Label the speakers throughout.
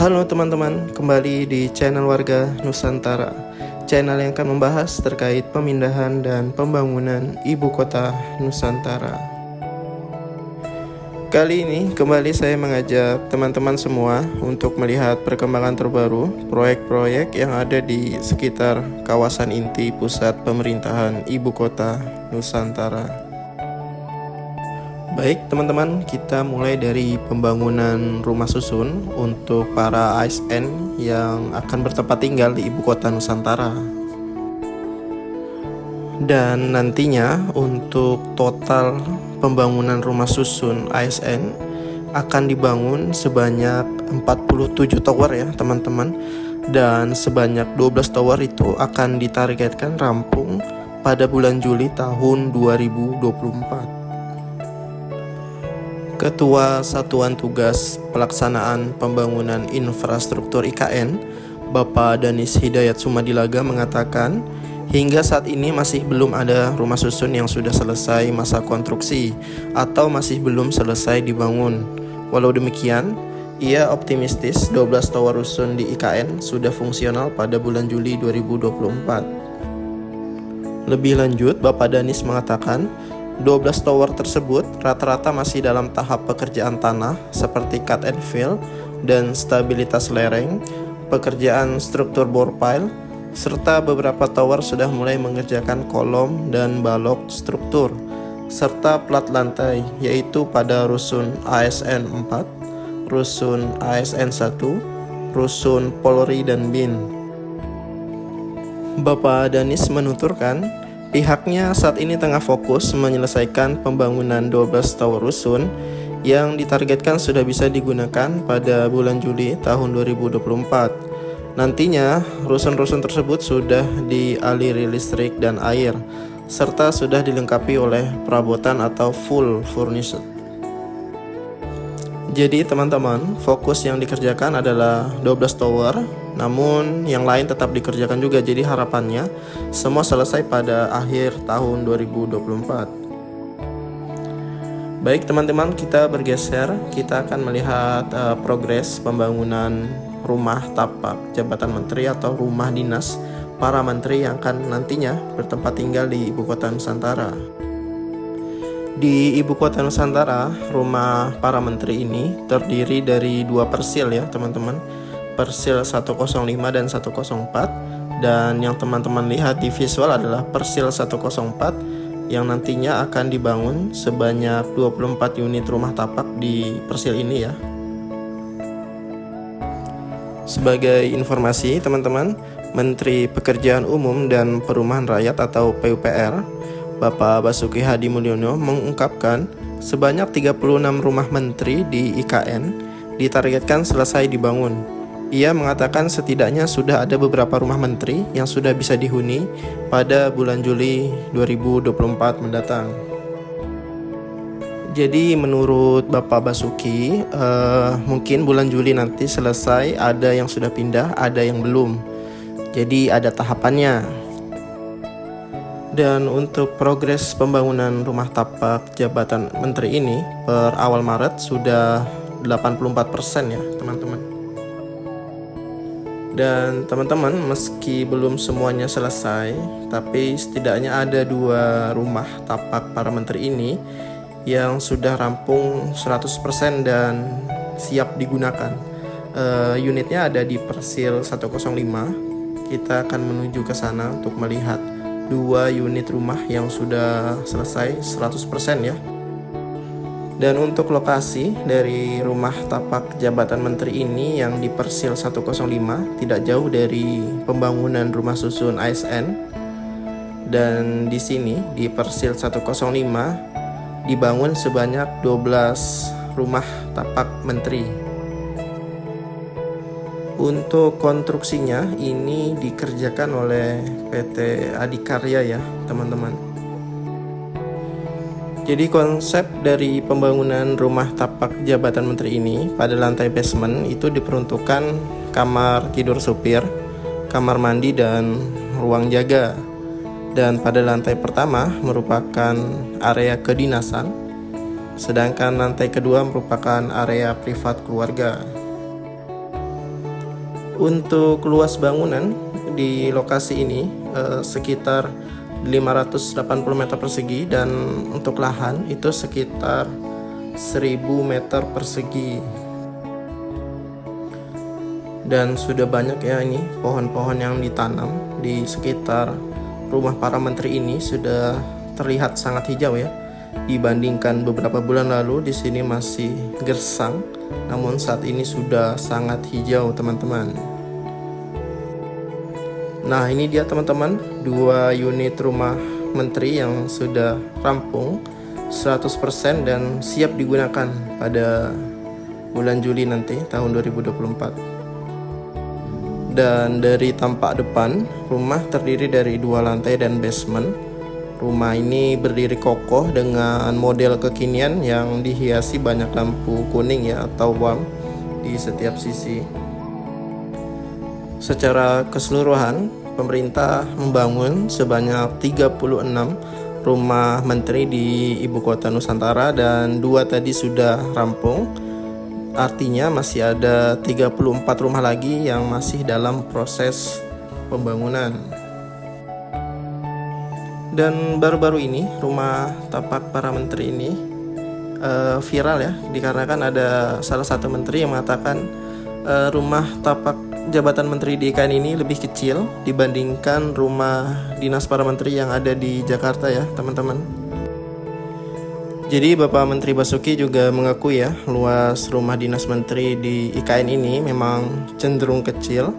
Speaker 1: Halo teman-teman, kembali di channel Warga Nusantara, channel yang akan membahas terkait pemindahan dan pembangunan ibu kota Nusantara. Kali ini kembali saya mengajak teman-teman semua untuk melihat perkembangan terbaru proyek-proyek yang ada di sekitar kawasan inti pusat pemerintahan ibu kota Nusantara. Baik teman-teman, kita mulai dari pembangunan rumah susun untuk para ASN yang akan bertempat tinggal di ibu kota Nusantara. Dan nantinya untuk total pembangunan rumah susun ASN akan dibangun sebanyak 47 tower ya teman-teman. Dan sebanyak 12 tower itu akan ditargetkan rampung pada bulan Juli tahun 2024. Ketua Satuan Tugas Pelaksanaan Pembangunan Infrastruktur IKN, Bapak Danis Hidayat Sumadilaga mengatakan, hingga saat ini masih belum ada rumah susun yang sudah selesai masa konstruksi atau masih belum selesai dibangun. Walau demikian, ia optimistis 12 tower rusun di IKN sudah fungsional pada bulan Juli 2024. Lebih lanjut, Bapak Danis mengatakan, 12 tower tersebut rata-rata masih dalam tahap pekerjaan tanah seperti cut and fill dan stabilitas lereng, pekerjaan struktur bore pile, serta beberapa tower sudah mulai mengerjakan kolom dan balok struktur, serta plat lantai, yaitu pada rusun ASN 4, rusun ASN 1, rusun Polri dan BIN. Bapak Danis menuturkan, pihaknya saat ini tengah fokus menyelesaikan pembangunan 12 tower rusun yang ditargetkan sudah bisa digunakan pada bulan Juli tahun 2024. Nantinya, rusun-rusun tersebut sudah dialiri listrik dan air, serta sudah dilengkapi oleh perabotan atau full furnished. Jadi teman-teman, fokus yang dikerjakan adalah 12 tower, namun yang lain tetap dikerjakan juga. Jadi harapannya semua selesai pada akhir tahun 2024. Baik teman-teman, kita bergeser. Kita akan melihat progres pembangunan rumah tapak jabatan menteri atau rumah dinas para menteri yang akan nantinya bertempat tinggal di ibu kota Nusantara. Di ibu kota Nusantara, rumah para menteri ini terdiri dari 2 persil ya teman-teman, persil 105 dan 104, dan yang teman-teman lihat di visual adalah persil 104 yang nantinya akan dibangun sebanyak 24 unit rumah tapak di persil ini ya. Sebagai informasi teman-teman, Menteri Pekerjaan Umum dan Perumahan Rakyat atau PUPR Bapak Basuki Hadi Mulyono mengungkapkan sebanyak 36 rumah menteri di IKN ditargetkan selesai dibangun. Ia mengatakan setidaknya sudah ada beberapa rumah menteri yang sudah bisa dihuni pada bulan Juli 2024 mendatang. Jadi menurut Bapak Basuki, mungkin bulan Juli nanti selesai, ada yang sudah pindah, ada yang belum. Jadi ada tahapannya. Dan untuk progres pembangunan rumah tapak jabatan menteri ini per awal Maret sudah 84% ya teman-teman. Dan teman-teman, meski belum semuanya selesai, tapi setidaknya ada 2 rumah tapak para menteri ini yang sudah rampung 100% dan siap digunakan. Unitnya ada di persil 105. Kita akan menuju ke sana untuk melihat 2 unit rumah yang sudah selesai 100% ya. Dan untuk lokasi dari rumah tapak jabatan menteri ini yang di persil 105 tidak jauh dari pembangunan rumah susun ASN. Dan di sini di persil 105 dibangun sebanyak 12 rumah tapak menteri. Untuk konstruksinya ini dikerjakan oleh PT Adikarya ya teman-teman. Jadi konsep dari pembangunan rumah tapak jabatan menteri ini pada lantai basement itu diperuntukkan kamar tidur supir, kamar mandi dan ruang jaga. Dan pada lantai pertama merupakan area kedinasan, sedangkan lantai kedua merupakan area privat keluarga. Untuk luas bangunan di lokasi ini sekitar 580 meter persegi, dan untuk lahan itu sekitar 1000 meter persegi. Dan sudah banyak ya ini pohon-pohon yang ditanam di sekitar rumah para menteri ini, sudah terlihat sangat hijau ya. Dibandingkan beberapa bulan lalu di sini masih gersang, namun saat ini sudah sangat hijau teman-teman. Nah, ini dia teman-teman, 2 unit rumah menteri yang sudah rampung 100% dan siap digunakan pada bulan Juli nanti tahun 2024. Dan dari tampak depan, rumah terdiri dari 2 lantai dan basement. Rumah ini berdiri kokoh dengan model kekinian yang dihiasi banyak lampu kuning ya atau warm di setiap sisi. Secara keseluruhan, pemerintah membangun sebanyak 36 rumah menteri di ibu kota Nusantara, dan 2 tadi sudah rampung. Artinya masih ada 34 rumah lagi yang masih dalam proses pembangunan. Dan baru-baru ini rumah tapak para menteri ini viral ya, dikarenakan ada salah satu menteri yang mengatakan rumah tapak jabatan menteri di IKN ini lebih kecil dibandingkan rumah dinas para menteri yang ada di Jakarta ya teman-teman. Jadi Bapak Menteri Basuki juga mengakui ya, luas rumah dinas menteri di IKN ini memang cenderung kecil,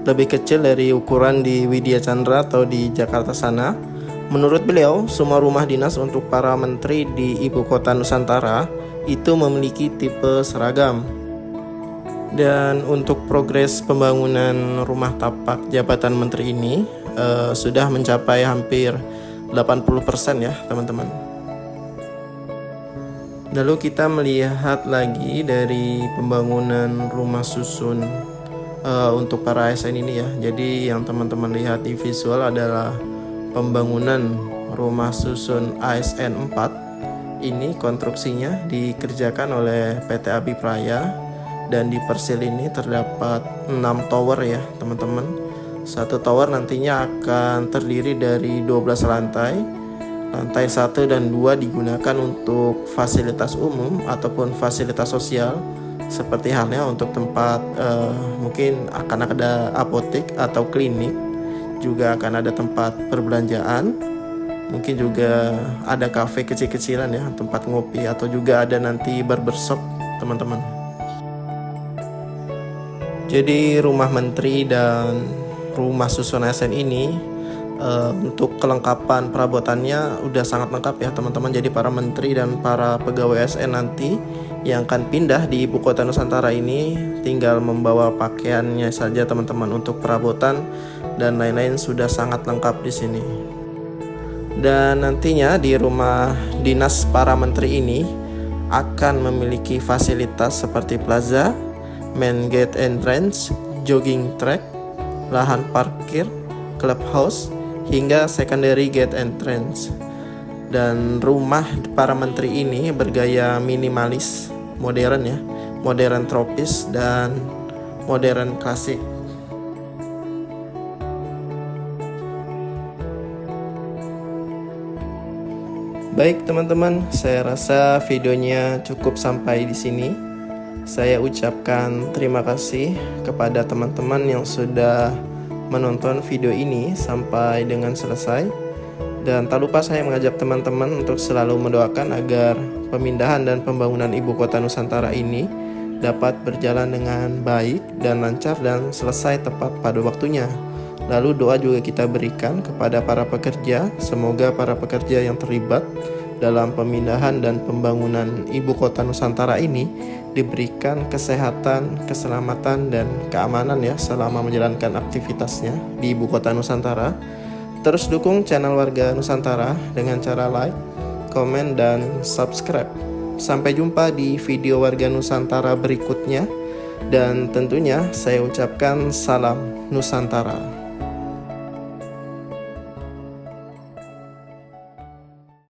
Speaker 1: lebih kecil dari ukuran di Widya Chandra atau di Jakarta sana. Menurut beliau, semua rumah dinas untuk para menteri di ibu kota Nusantara itu memiliki tipe seragam. Dan untuk progres pembangunan rumah tapak jabatan menteri ini sudah mencapai hampir 80% ya teman-teman. Lalu kita melihat lagi dari pembangunan rumah susun untuk para ASN ini ya. Jadi yang teman-teman lihat di visual adalah pembangunan rumah susun ASN 4. Ini konstruksinya dikerjakan oleh PT Abipraya, dan di Persil ini terdapat 6 tower ya teman-teman. Satu tower nantinya akan terdiri dari 12 lantai. Lantai 1 dan 2 digunakan untuk fasilitas umum ataupun fasilitas sosial, seperti halnya untuk tempat mungkin akan ada apotek atau klinik, juga akan ada tempat perbelanjaan, mungkin juga ada kafe kecil-kecilan ya, tempat ngopi, atau juga ada nanti barbershop teman-teman. Jadi rumah menteri dan rumah susun ASN ini untuk kelengkapan perabotannya udah sangat lengkap ya teman-teman. Jadi para menteri dan para pegawai ASN nanti yang akan pindah di ibu kota Nusantara ini tinggal membawa pakaiannya saja teman-teman. Untuk perabotan dan lain-lain sudah sangat lengkap di sini. Dan nantinya di rumah dinas para menteri ini akan memiliki fasilitas seperti plaza, main gate entrance, jogging track, lahan parkir, clubhouse, hingga secondary gate entrance. Dan rumah para menteri ini bergaya minimalis, modern ya, modern tropis dan modern klasik. Baik teman-teman, saya rasa videonya cukup sampai di sini. Saya ucapkan terima kasih kepada teman-teman yang sudah menonton video ini sampai dengan selesai. Dan tak lupa saya mengajak teman-teman untuk selalu mendoakan agar pemindahan dan pembangunan ibu kota Nusantara ini dapat berjalan dengan baik dan lancar dan selesai tepat pada waktunya. Lalu doa juga kita berikan kepada para pekerja, semoga para pekerja yang terlibat dalam pemindahan dan pembangunan ibu kota Nusantara ini diberikan kesehatan, keselamatan, dan keamanan ya selama menjalankan aktivitasnya di ibu kota Nusantara. Terus dukung channel Warga Nusantara dengan cara like, komen, dan subscribe. Sampai jumpa di video Warga Nusantara berikutnya. Dan tentunya saya ucapkan salam Nusantara.